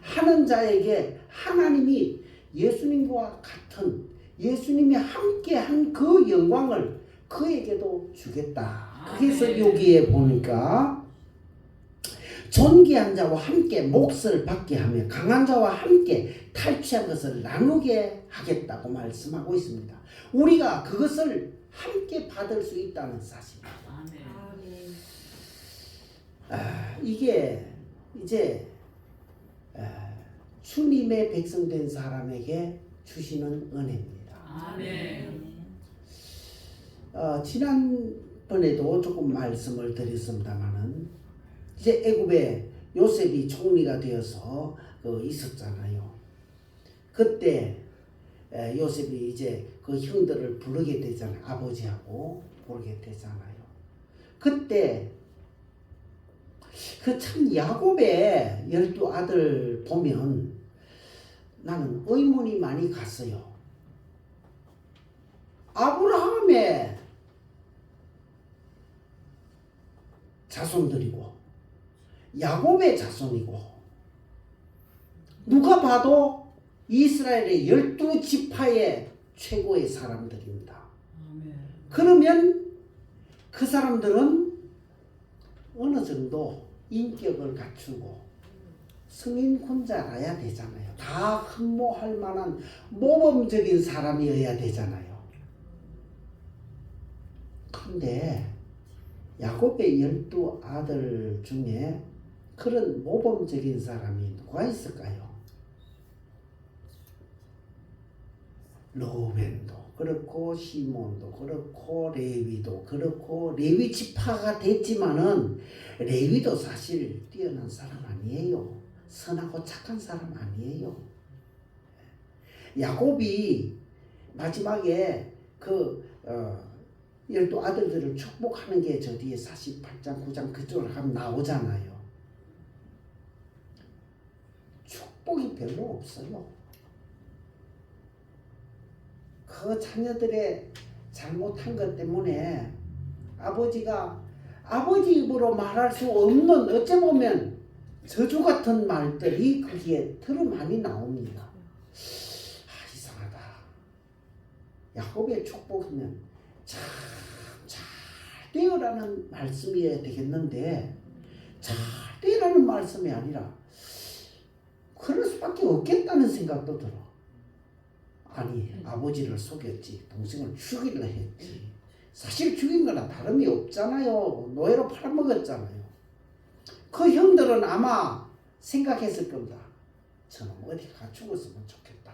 하는 자에게 하나님이 예수님과 같은 예수님이 함께 한 그 영광을 그에게도 주겠다. 그래서 여기에 보니까 존귀한 자와 함께 몫을 받게 하며 강한 자와 함께 탈취한 것을 나누게 하겠다고 말씀하고 있습니다. 우리가 그것을 함께 받을 수 있다는 사실입니다. 이게 이제 주님의 백성된 사람에게 주시는 은혜입니다. 지난번에도 조금 말씀을 드렸습니다만은 이제 애굽에 요셉이 총리가 되어서 있었잖아요. 그때 요셉이 이제 그 형들을 부르게 되잖아요. 아버지하고 부르게 되잖아요. 그때 그 참 야곱의 12아들 보면 나는 의문이 많이 갔어요. 아브라함의 자손들이고 야곱의 자손이고 누가 봐도 이스라엘의 12지파의 최고의 사람들입니다. 그러면 그 사람들은 어느 정도 인격을 갖추고 승인군자라야 되잖아요. 다 흠모할 만한 모범적인 사람이어야 되잖아요. 그런데 야곱의 12아들 중에 그런 모범적인 사람이 누가 있을까요? 로벤도 그렇고 시몬도 그렇고 레위도 그렇고 레위 지파가 됐지만은 레위도 사실 뛰어난 사람 아니에요. 선하고 착한 사람 아니에요. 야곱이 마지막에 그 12아들들을 축복하는 게 저 뒤에 48장 9장 그쪽으로 가면 나오잖아요. 축복이 별로 없어요. 그 자녀들의 잘못한 것 때문에 아버지가 아버지 입으로 말할 수 없는 어찌 보면 저주 같은 말들이 거기에 더 많이 나옵니다. 이상하다. 야곱의 축복이면 참 잘 되어라는 말씀이어야 되겠는데 잘 되어라는 말씀이 아니라 그럴 수밖에 없겠다는 생각도 들어. 아니 아버지를 속였지 동생을 죽이려 했지. 사실 죽인 거나 다름이 없잖아요. 노예로 팔아먹었잖아요. 그 형들은 아마 생각했을 겁니다. 저놈 어디 가 죽었으면 좋겠다.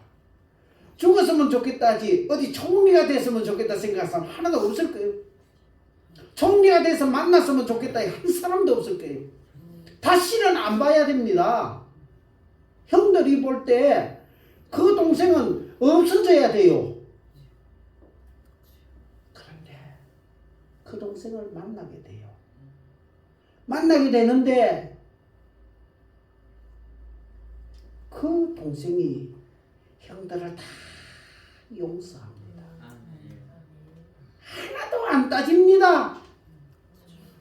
죽었으면 좋겠다 하지 어디 총리가 됐으면 좋겠다 생각한 사람 하나도 없을 거예요. 총리가 돼서 만났으면 좋겠다 한 사람도 없을 거예요. 다시는 안 봐야 됩니다. 형들이 볼 때 그 동생은 없어져야 돼요. 그런데 그 동생을 만나게 돼요. 만나게 되는데 그 동생이 형들을 다 용서합니다. 하나도 안 따집니다.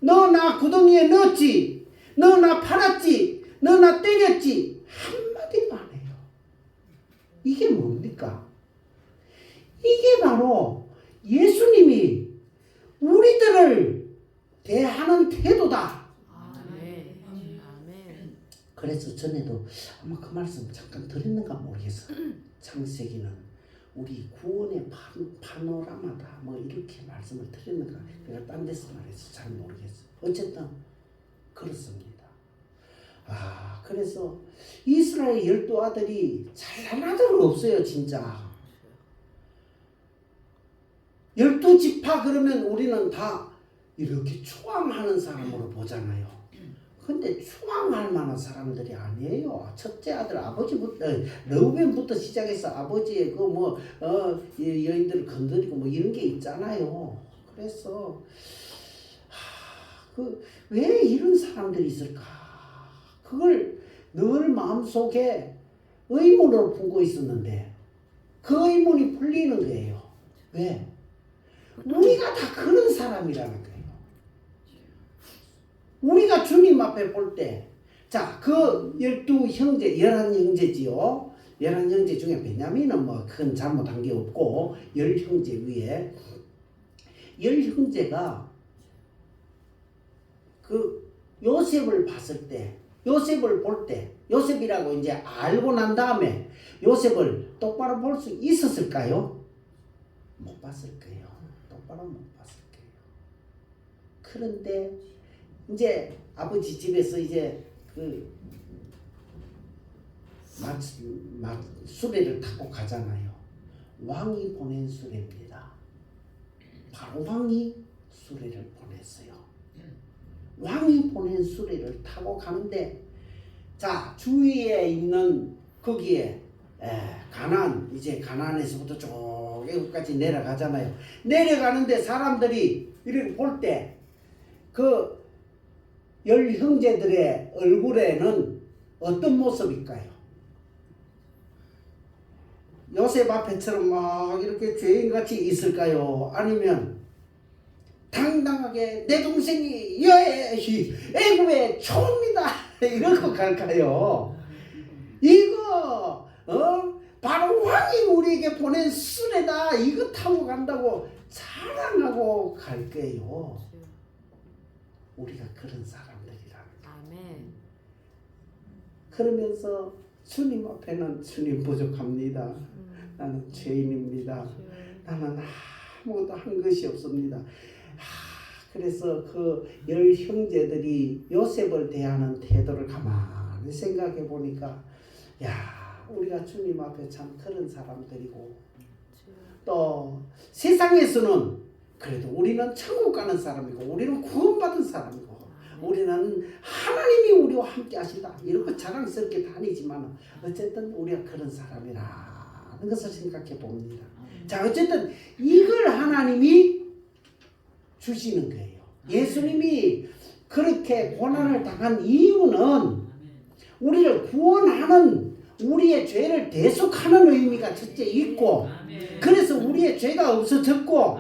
너 나 구덩이에 넣었지, 너 나 팔았지, 너 나 때렸지 한마디도 안 해요. 이게 뭡니까? 이게 바로 예수님이 우리들을 대하는 태도다. 그래서 전에도 아마 그 말씀 잠깐 드렸는가 모르겠어. 창세기는 우리 구원의 파노라마다 뭐 이렇게 말씀을 드렸는가 내가 딴 데서 말해서 잘 모르겠어. 어쨌든 그렇습니다. 그래서 이스라엘 12아들이 잘난 아들은 없어요. 진짜 12지파 그러면 우리는 다 이렇게 추앙하는 사람으로 보잖아요. 근데 추앙할 만한 사람들이 아니에요. 첫째 아들 아버지부터 르우벤부터 시작해서 아버지의 그 뭐 여인들을 건드리고 뭐 이런 게 있잖아요. 그래서 그 왜 이런 사람들이 있을까? 그걸 늘 마음속에 의문으로 품고 있었는데 그 의문이 풀리는 거예요. 왜? 우리가 다 그런 사람이라는 거예요. 우리가 주님 앞에 볼 때, 자, 그 11형제, 11형제지요. 11형제 중에 베냐민은 뭐 큰 잘못한 게 없고, 10형제 위에, 10형제가 그 요셉을 봤을 때, 요셉을 볼 때, 요셉이라고 이제 알고 난 다음에 요셉을 똑바로 볼 수 있었을까요? 못 봤을 거예요. 똑바로 못 봤을 거예요. 그런데 이제 아버지 집에서 이제 그 수레를 타고 가잖아요. 왕이 보낸 수레입니다. 바로 왕이 수레를 보냈어요. 왕이 보낸 수레를 타고 가는데, 자, 주위에 있는 거기에 가나안, 이제 가나안에서부터 쭉 애국까지 내려가잖아요. 내려가는데 사람들이 이렇게 볼 때 그 10형제들의 얼굴에는 어떤 모습일까요? 요셉 앞에처럼 막 이렇게 죄인같이 있을까요? 아니면 당당하게 내 동생이 애굽의 총리다 이러고 갈까요? 이거 바로 왕이 우리에게 보낸 수레다 이거 타고 간다고 자랑하고 갈 거예요. 우리가 그런 사람들이라는 거예요. 아멘. 그러면서 주님 앞에는 주님 부족합니다. 나는 죄인입니다. 나는 아무것도 한 것이 없습니다. 그래서 그 10형제들이 요셉을 대하는 태도를 가만히 생각해 보니까, 야, 우리가 주님 앞에 참 그런 사람들이고, 또 세상에서는 그래도 우리는 천국 가는 사람이고, 우리는 구원받은 사람이고, 우리는 하나님이 우리와 함께 하신다 이렇게 자랑스럽게 다니지만 어쨌든 우리가 그런 사람이라는 것을 생각해 봅니다. 자, 어쨌든 이걸 하나님이 주시는 거예요. 예수님이 그렇게 고난을 당한 이유는 우리를 구원하는, 우리의 죄를 대속하는 의미가 첫째 있고, 그래서 우리의 죄가 없어졌고,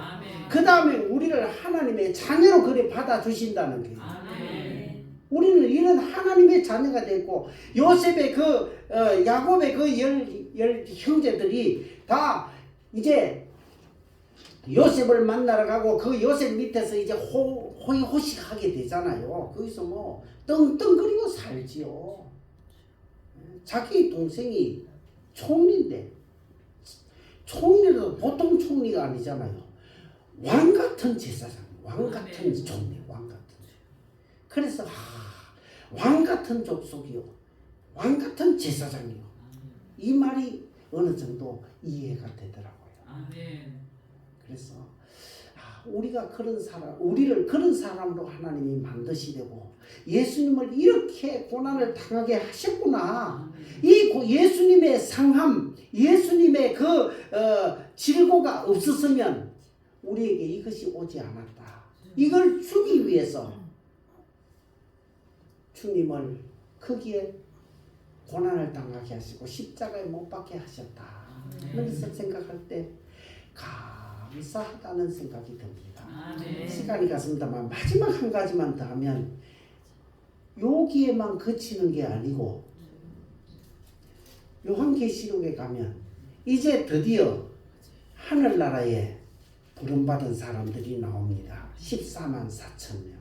그 다음에 우리를 하나님의 자녀로 그래 받아주신다는 거예요. 우리는 이런 하나님의 자녀가 됐고, 요셉의 야곱의 열 형제들이 다 이제 요셉을 만나러 가고 그 요셉 밑에서 이제 호의호식하게 되잖아요. 거기서 뭐 떵떵거리고 살지요. 자기 동생이 총리인데, 총리도 보통 총리가 아니잖아요. 왕 같은 제사장, 왕 같은 총리, 왕 같은. 그래서 왕 같은 족속이요, 왕 같은 제사장이요. 이 말이 어느 정도 이해가 되더라고요. 그래서 우리가 그런 사람, 우리를 그런 사람으로 하나님이 만드시려고 예수님을 이렇게 고난을 당하게 하셨구나. 이 예수님의 상함, 예수님의 그 질고가 없었으면 우리에게 이것이 오지 않았다. 이걸 주기 위해서 주님을 거기에 고난을 당하게 하시고 십자가에 못 박게 하셨다. 그래서 생각할 때 감사하다는 생각이 듭니다. 시간이 갔습니다만 마지막 한 가지만 더 하면, 여기에만 그치는 게 아니고 요한계시록에 가면 이제 드디어 하늘나라에 부름받은 사람들이 나옵니다. 14만 4천 명.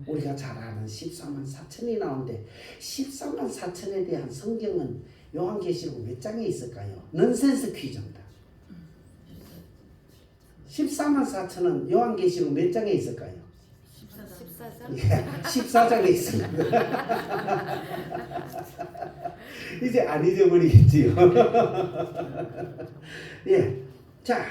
우리가 잘 아는 14만 4천이 나오는데, 14만 4천에 대한 성경은 요한계시록 몇 장에 있을까요? 넌센스 퀴즈입니다. 14만 4천은 요한계시록 몇 장에 있을까요? 14장? 예, 14장에 있습니다. 이제 안 잊어버리겠지요. 예, 자,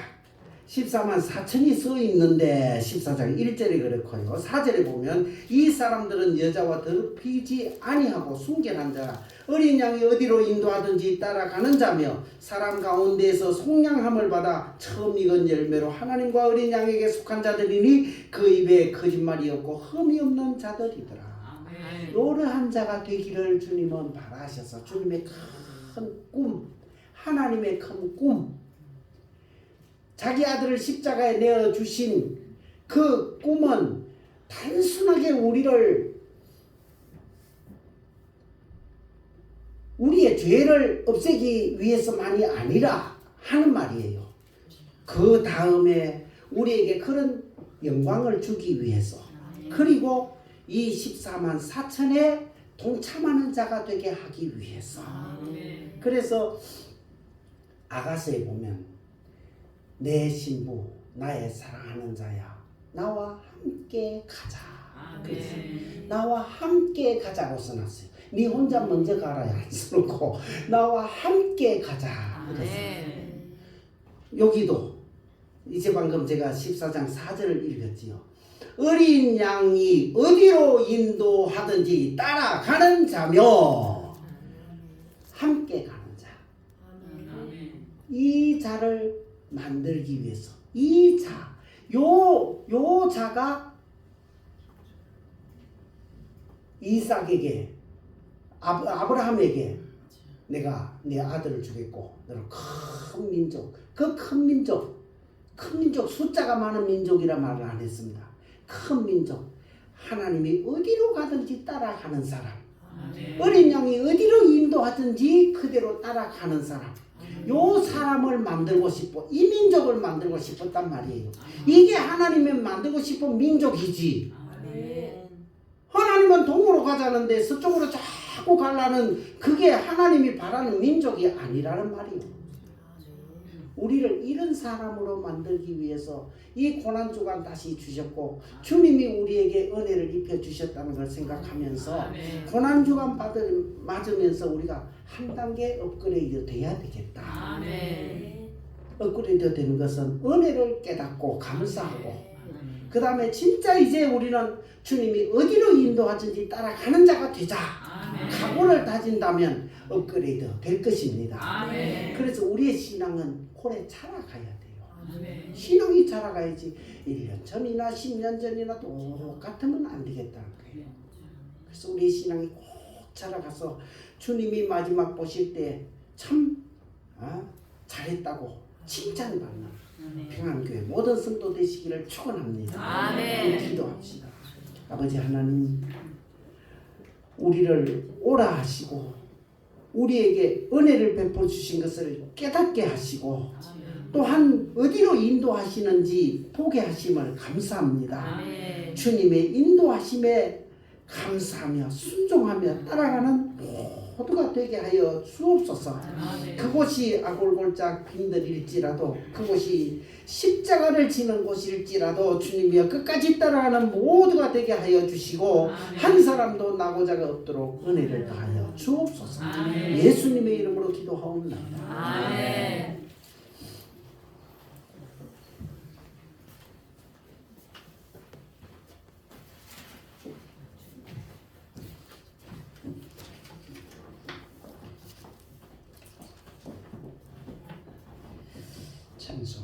14만 4천이 써 있는데 14장 1절에 그렇고요. 4절에 보면 이 사람들은 여자와 더럽히지 아니하고 순결한 자라 어린 양이 어디로 인도하든지 따라가는 자며 사람 가운데에서 속량함을 받아 처음 익은 열매로 하나님과 어린 양에게 속한 자들이니 그 입에 거짓말이 없고 흠이 없는 자들이더라. 노릇한 자가 되기를 주님은 바라셔서 주님의 큰 꿈, 하나님의 큰 꿈, 자기 아들을 십자가에 내어 주신 그 꿈은 단순하게 우리의 죄를 없애기 위해서만이 아니라 하는 말이에요. 그 다음에 우리에게 그런 영광을 주기 위해서, 그리고 이 14만 4천에 동참하는 자가 되게 하기 위해서. 그래서 아가서에 보면 내 신부 나의 사랑하는 자야 나와 함께 가자. 나와 함께 가자고 써놨어요. 네 혼자 먼저 가라야 안 써놓고 나와 함께 가자. 여기도 이제 방금 제가 14장 4절을 읽었지요. 어린 양이 어디로 인도하든지 따라가는 자며 함께 가는 자. 이 자를 만들기 위해서 이 자, 요 자가 이삭에게 아브라함에게 내가 네 아들을 주겠고 너는 큰 민족, 그 큰 민족 숫자가 많은 민족이라 말을 안 했습니다. 큰 민족, 하나님이 어디로 가든지 따라가는 사람, 어린 양이 어디로 인도하든지 그대로 따라가는 사람, 요 사람을 만들고 싶어, 이 민족을 만들고 싶었단 말이에요. 이게 하나님이 만들고 싶은 민족이지. 하나님은 동으로 가자는데 서쪽으로 자꾸 가려는 그게 하나님이 바라는 민족이 아니라는 말이에요. 우리를 이런 사람으로 만들기 위해서 이 고난주간 다시 주셨고 주님이 우리에게 은혜를 입혀주셨다는 걸 생각하면서 고난주간 맞으면서 우리가 한 단계 업그레이드 돼야 되겠다. 업그레이드 되는 것은 은혜를 깨닫고 감사하고 그 다음에 진짜 이제 우리는 주님이 어디로 인도하든지 따라가는 자가 되자. 각오를 다진다면 업그레이드 될 것입니다. 그래서 우리의 신앙은 오래 자라가야 돼요. 신앙이 자라가야지 1년 전이나 10년 전이나 똑같으면 안 되겠다는 거예요. 그래서 우리의 신앙이 꼭 자라가서 주님이 마지막 보실 때 참 잘했다고 칭찬받는 평안교회 모든 성도 되시기를 축원합니다. 기도합시다. 아버지 하나님, 우리를 오라 하시고 우리에게 은혜를 베풀어 주신 것을 깨닫게 하시고 또한 어디로 인도하시는지 보게 하심을 감사합니다. 주님의 인도하심에 감사하며 순종하며 따라가는 모두가 되게 하여 주옵소서. 그곳이 아골골짝 빈들일지라도 그곳이 십자가를 지는 곳일지라도 주님이여 끝까지 따라가는 모두가 되게 하여 주시고 한 사람도 나고자가 없도록 은혜를 다하여 주옵소서. 예수님의 이름으로 기도하옵나이다. 찬송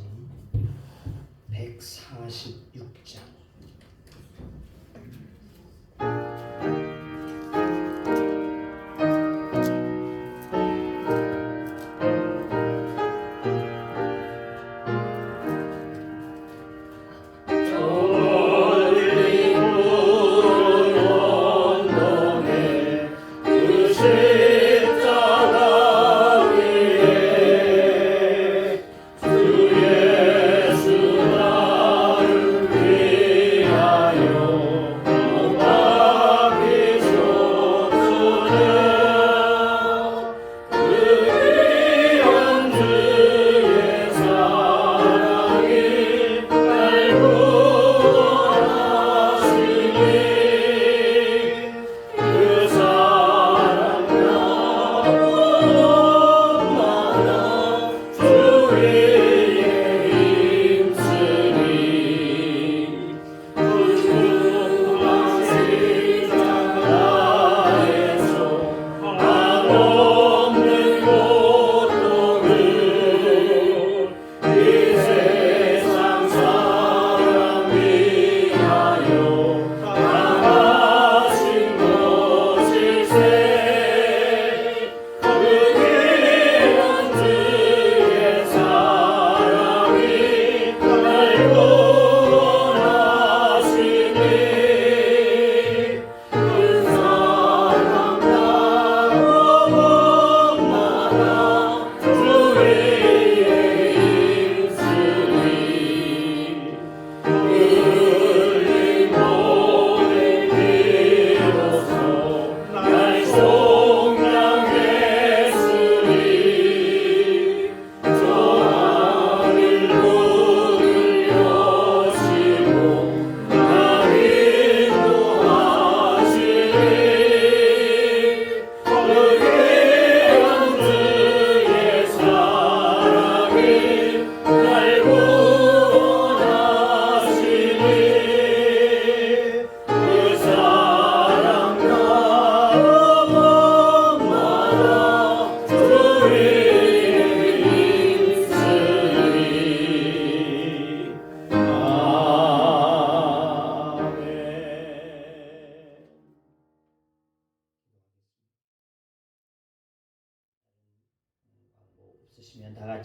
146장. 주 예수 나를 위해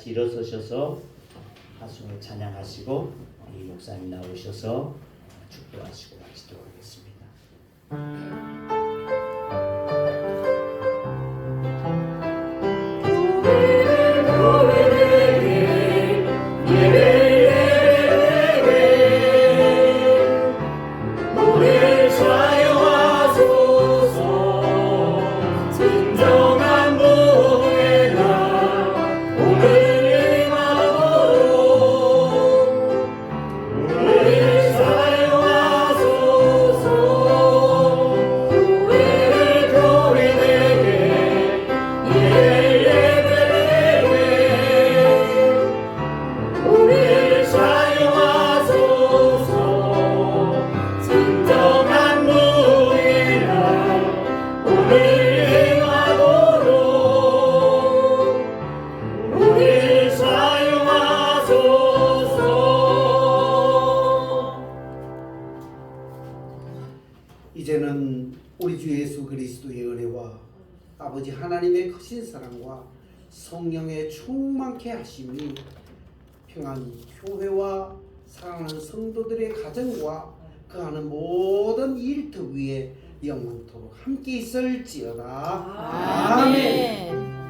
같이 일어서셔서 하승을 찬양하시고 이 목사님 나오셔서 축도하시고 마치도록 하겠습니다. 이제는 우리 주 예수 그리스도의 은혜와 아버지 하나님의 크신 사랑과 성령의 충만케 하심이 평안히 교회와 사랑하는 성도들의 가정과 그 하는 모든 일터 위에 영원토록 함께 있을지어다. 아멘.